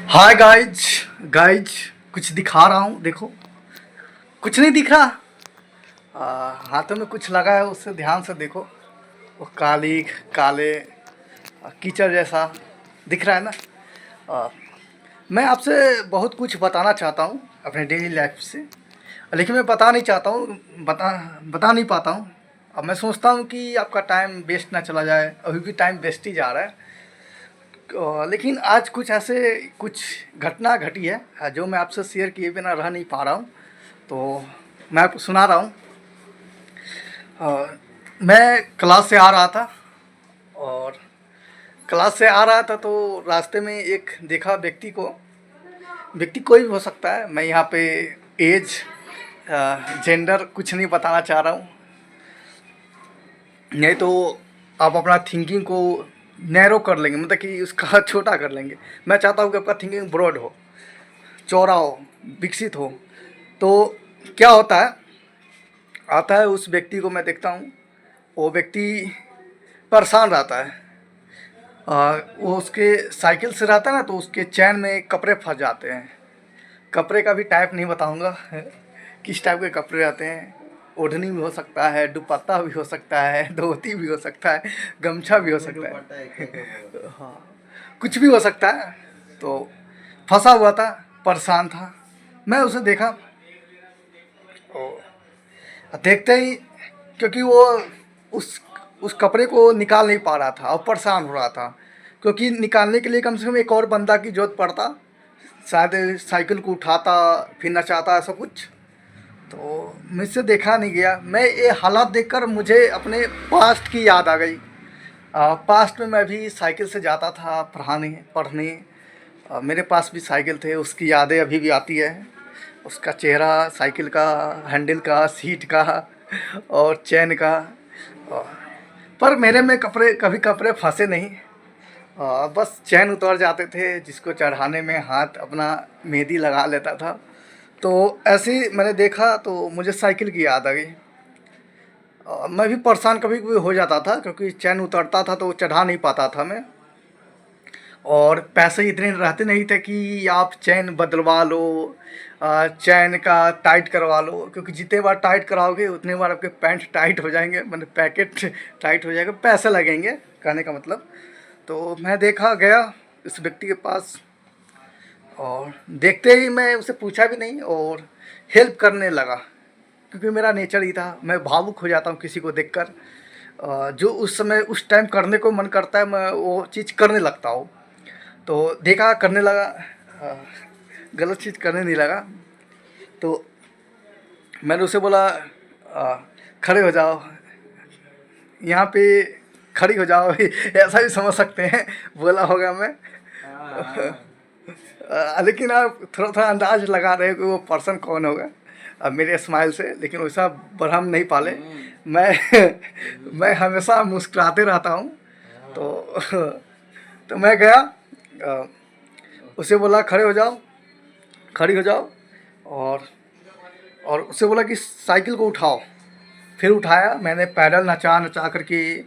Hi guys guys, कुछ दिखा रहा हूँ, देखो। कुछ नहीं दिख रहा। हाथों में कुछ लगा है, उससे ध्यान से देखो। वो काली काले कीचड़ जैसा दिख रहा है ना। आ, मैं आपसे बहुत कुछ बताना चाहता हूँ अपने डेली लाइफ से, लेकिन मैं बता नहीं चाहता हूँ, बता नहीं पाता हूँ। अब मैं सोचता हूँ कि आपका टाइम वेस्ट ना चला जाए, अभी भी टाइम वेस्ट ही जा रहा है। लेकिन आज कुछ ऐसे कुछ घटना घटी है जो मैं आपसे शेयर किए बिना रह नहीं पा रहा हूँ। तो मैं आपको सुना रहा हूँ। मैं क्लास से आ रहा था, और क्लास से आ रहा था तो रास्ते में एक देखा व्यक्ति को। व्यक्ति कोई भी हो सकता है, मैं यहाँ पे एज जेंडर कुछ नहीं बताना चाह रहा हूँ, नहीं तो आप अपना थिंकिंग को नैरो कर लेंगे, मतलब कि उसका छोटा कर लेंगे। मैं चाहता हूँ कि आपका थिंकिंग ब्रॉड हो, चौड़ा हो, विकसित हो। तो क्या होता है, आता है उस व्यक्ति को मैं देखता हूँ, वो व्यक्ति परेशान रहता है। वो उसके साइकिल से रहता है ना, तो उसके चैन में कपड़े फंस जाते हैं। कपड़े का भी टाइप नहीं बताऊँगा किस टाइप के कपड़े रहते हैं। ओढ़नी भी हो सकता है, दुपट्टा भी हो सकता है, धोती भी हो सकता है, गमछा भी हो सकता है। हाँ, कुछ भी हो सकता है। तो फंसा हुआ था, परेशान था। मैं उसे देखा, देखते ही, क्योंकि वो उस उस कपड़े को निकाल नहीं पा रहा था और परेशान हो रहा था, क्योंकि निकालने के लिए कम से कम एक और बंदा की जरूरत पड़ता। शायद साइकिल को उठाता, फिर नचाता, ऐसा कुछ। तो मुझसे देखा नहीं गया। मैं ये हालात देखकर मुझे अपने पास्ट की याद आ गई। पास्ट में मैं भी साइकिल से जाता था पढ़ने। मेरे पास भी साइकिल थे, उसकी यादें अभी भी आती है। उसका चेहरा, साइकिल का हैंडल का, सीट का और चैन का। अ, पर मेरे में कपड़े फंसे नहीं। बस चैन उतर जाते थे, जिसको चढ़ाने में हाथ अपना मेहंदी लगा लेता था। तो ऐसे ही मैंने देखा तो मुझे साइकिल की याद आ गई। मैं भी परेशान कभी कभी हो जाता था, क्योंकि चैन उतरता था तो चढ़ा नहीं पाता था मैं। और पैसे इतने रहते नहीं थे कि आप चैन बदलवा लो, चैन का टाइट करवा लो, क्योंकि जितने बार टाइट कराओगे उतने बार आपके पैंट टाइट हो जाएंगे, मतलब पैकेट टाइट हो जाएगा, पैसे लगेंगे, कहने का मतलब। तो मैं देखा गया इस व्यक्ति के पास, और देखते ही मैं उसे पूछा भी नहीं और हेल्प करने लगा, क्योंकि मेरा नेचर ही था। मैं भावुक हो जाता हूँ किसी को देखकर। जो उस समय उस टाइम करने को मन करता है, मैं वो चीज़ करने लगता हूँ। तो देखा, करने लगा। अ, गलत चीज़ करने नहीं लगा। तो मैंने उसे बोला, खड़े हो जाओ यहाँ पे, खड़ी हो जाओ ऐसा भी समझ सकते हैं, बोला होगा मैं। लेकिन आप थोड़ा थोड़ा अंदाज लगा रहे हो कि वो पर्सन कौन होगा, मेरे स्माइल से। लेकिन वैसा भ्रम नहीं पाले। मैं मैं हमेशा मुस्कुराते रहता हूँ। तो तो मैं गया, अ, उसे बोला खड़े हो जाओ, खड़ी हो जाओ। और उसे बोला कि साइकिल को उठाओ। फिर उठाया मैंने, पैडल नचा नचा करके।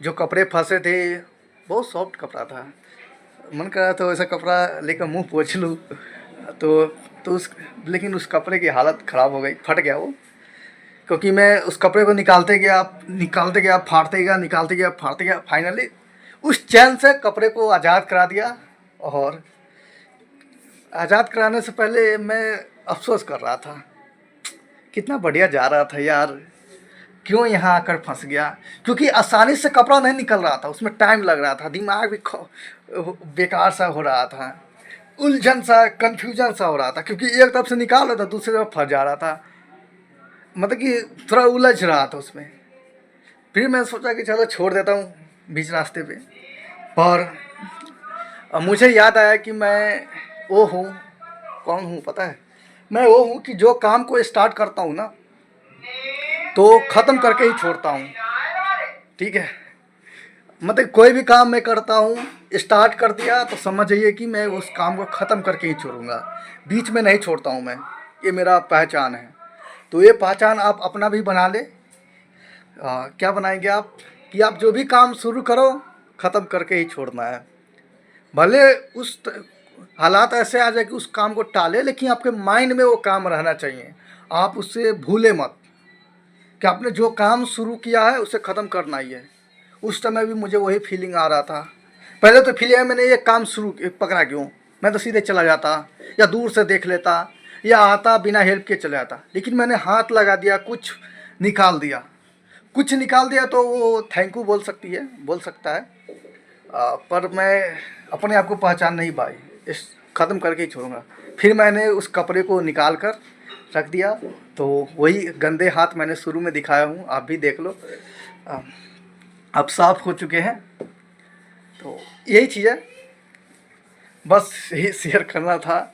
जो कपड़े फंसे थे, बहुत सॉफ्ट कपड़ा था, मन कर रहा था वैसा कपड़ा लेकर मुंह पोंछ लूँ। तो तो उस लेकिन उस कपड़े की हालत ख़राब हो गई, फट गया वो। क्योंकि मैं उस कपड़े को निकालते गया, फाड़ते गया, निकालते गया, फाड़ते गया। फाइनली उस चैन से कपड़े को आज़ाद करा दिया। और आज़ाद कराने से पहले मैं अफ़सोस कर रहा था, कितना बढ़िया जा रहा था यार, क्यों यहाँ आकर फंस गया। क्योंकि आसानी से कपड़ा नहीं निकल रहा था, उसमें टाइम लग रहा था, दिमाग भी बेकार सा हो रहा था, उलझन सा, कन्फ्यूजन सा हो रहा था। क्योंकि एक तरफ से निकाल रहा था, दूसरी तरफ फंस जा रहा था, मतलब कि थोड़ा उलझ रहा था उसमें। फिर मैं सोचा कि चलो छोड़ देता हूँ बीच रास्ते पे। पर मुझे याद आया कि मैं वो हूँ, कौन हूँ पता है? मैं वो हूँ कि जो काम को स्टार्ट करता हूँ ना, तो ख़त्म करके ही छोड़ता हूँ। ठीक है, मतलब कोई भी काम मैं करता हूँ, स्टार्ट कर दिया तो समझ जाइए कि मैं उस काम को ख़त्म करके ही छोड़ूंगा, बीच में नहीं छोड़ता हूँ मैं। ये मेरा पहचान है। तो ये पहचान आप अपना भी बना ले। क्या बनाएंगे आप, कि आप जो भी काम शुरू करो ख़त्म करके ही छोड़ना है। भले हालात ऐसे आ जाए कि उस काम को टाले, लेकिन आपके माइंड में वो काम रहना चाहिए, आप उससे भूले मत कि आपने जो काम शुरू किया है उसे ख़त्म करना ही है। उस समय भी मुझे वही फीलिंग आ रहा था। पहले तो फीलिंग है मैंने ये काम शुरू पकड़ा क्यों, मैं तो सीधे चला जाता या दूर से देख लेता या आता बिना हेल्प के चला जाता, लेकिन मैंने हाथ लगा दिया, कुछ निकाल दिया, कुछ निकाल दिया तो वो थैंक यू बोल सकती है, बोल सकता है। पर मैं अपने आप को पहचान नहीं पाई, इस ख़त्म करके ही छोड़ूंगा। फिर मैंने उस कपड़े को निकाल कर रख दिया, तो वही गंदे हाथ मैंने शुरू में दिखाया हूँ, आप भी देख लो, अ, अब साफ हो चुके हैं। तो यही चीज़ है, बस यही शेयर करना था।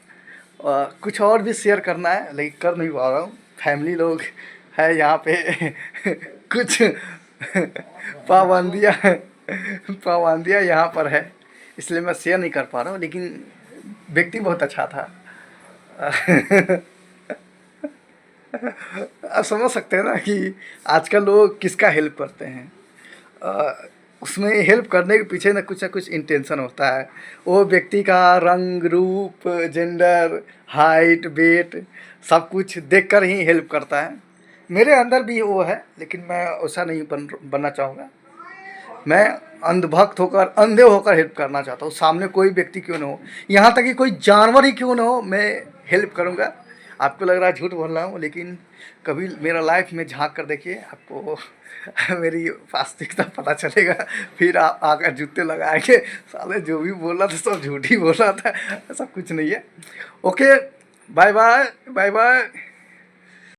कुछ और भी शेयर करना है लेकिन कर नहीं पा रहा हूँ, फैमिली लोग है यहाँ पे कुछ पाबंदियाँ पाबंदियाँ यहाँ पर है, इसलिए मैं शेयर नहीं कर पा रहा हूँ, लेकिन व्यक्ति बहुत अच्छा था। आप समझ सकते हैं ना कि आजकल लोग किसका हेल्प करते हैं। उसमें हेल्प करने के पीछे ना कुछ इंटेंशन होता है। वो व्यक्ति का रंग रूप, जेंडर, हाइट, वेट सब कुछ देखकर ही हेल्प करता है। मेरे अंदर भी वो है, लेकिन मैं ऐसा नहीं बनना चाहूँगा। मैं अंधभक्त होकर, अंधे होकर हेल्प करना चाहता हूँ, सामने कोई व्यक्ति क्यों ना हो, यहाँ तक कि कोई जानवर ही क्यों ना हो, मैं हेल्प करूँगा। आपको लग रहा है झूठ बोल रहा हूँ, लेकिन कभी मेरा लाइफ में झांक कर देखिए, आपको मेरी वास्तविकता पता चलेगा। फिर आप आकर जूते लगाएंगे, साले जो भी बोल रहा था सब झूठ ही बोल रहा था, ऐसा कुछ नहीं है। Okay, bye bye, bye bye.